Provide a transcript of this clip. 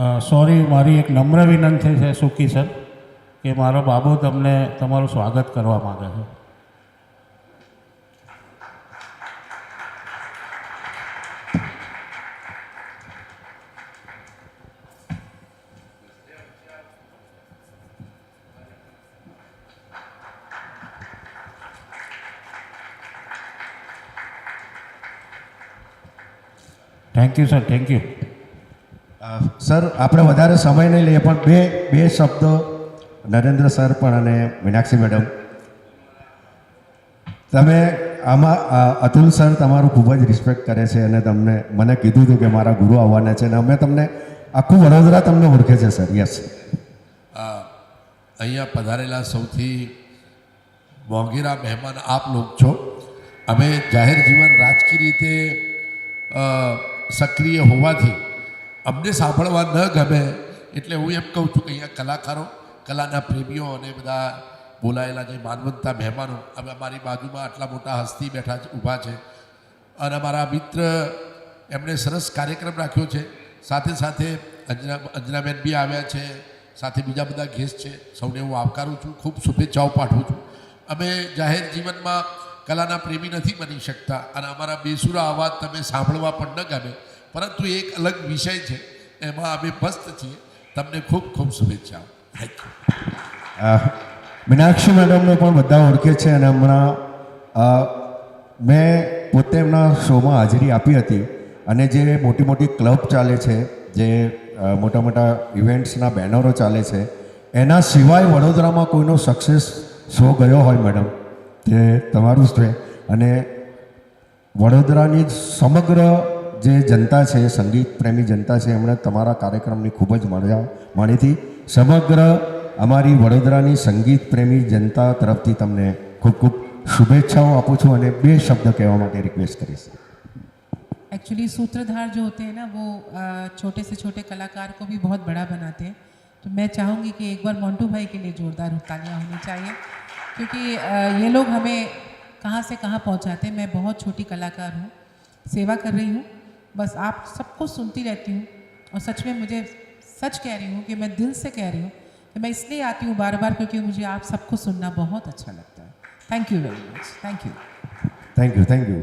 Sorry, મારી એક નમ્ર વિનંતી છે સુકી સર કે મારો બાબુ તમને તમારું સ્વાગત કરવા માગે છે. Thank you sir, thank you. Sir, આપણે વધારે સમય નહીં લઈએ, પણ બે શબ્દો નરેન્દ્ર સર પણ અને મીનાક્ષી મેડમ, તમે આમાં અતુલ સર તમારું ખૂબ જ રિસ્પેક્ટ કરે છે અને મને કીધું હતું કે મારા ગુરુ આવવાના છે અને અમે તમને આખું વડોદરા તમને ઓળખે છે સર. યસ. અહીંયા પધારેલા સૌથી મોંઘેરા મહેમાન આપ લોક છો. અમે જાહેર જીવન રાજકીય રીતે સક્રિય હોવાથી અમને સાંભળવા ન ગમે, એટલે હું એમ કહું છું કે અહીંયા કલાકારો, કલાના પ્રેમીઓ અને બધા બોલાયેલા જે માનવંતા મહેમાનો, હવે અમારી બાજુમાં આટલા મોટા હસ્તી બેઠા ઊભા છે અને અમારા મિત્ર એમણે સરસ કાર્યક્રમ રાખ્યો છે. સાથે સાથે અંજનાબેન બી આવ્યા છે, સાથે બીજા બધા ગેસ્ટ છે. સૌને હું આવકારું છું, ખૂબ શુભેચ્છાઓ પાઠવું છું. અમે જાહેર જીવનમાં કલાના પ્રેમી નથી બની શકતા અને અમારા બેસુરા અવાજ તમે સાંભળવા પણ ન ગમે, પરંતુ એક અલગ વિષય છે, એમાં અમે મસ્ત છીએ. તમને ખૂબ ખૂબ શુભેચ્છાઓ. Thank you. મીનાક્ષી મેડમને પણ બધા ઓળખે છે અને હમણાં મેં પોતે એમના શોમાં હાજરી આપી હતી અને જે મોટી મોટી ક્લબ ચાલે છે, જે મોટા મોટા ઇવેન્ટ્સના બેનરો ચાલે છે, એના સિવાય વડોદરામાં કોઈનો સક્સેસ શો ગયો હોય મેડમ તે તમારું જ છે. અને વડોદરાની સમગ્ર જે જનતા છે, સંગીત પ્રેમી જનતા છે, એમણે તમારા કાર્યક્રમની ખૂબ જ મજા માણી હતી. સમગ્ર અમારી વડોદરાની સંગીત પ્રેમી જનતા તરફથી તમને ખૂબ ખૂબ શુભેચ્છાઓ આપું છું અને બે શબ્દ કહેવા માટે રિક્વેસ્ટ કરીશ. एक्चुअली सूत्रधार जो होते हैं ना, वो छोटे से छोटे कलाकार को भी बहुत बड़ा बनाते हैं. तो मैं चाहूँगी कि एक बार मोंटू भाई के लिए जोरदार तालियां होनी चाहिए, क्योंकि ये लोग हमें कहाँ से कहाँ पहुँचाते हैं. मैं बहुत छोटी कलाकार हूँ, सेवा कर रही हूँ, बस आप सबको सुनती रहती हूँ और सच में मुझे सच कह रही हूँ कि मैं दिल से कह रही हूँ कि मैं इसलिए आती हूँ बार बार क्योंकि मुझे आप सबको सुनना बहुत अच्छा लगता है. Thank you very much. Thank you. Thank you.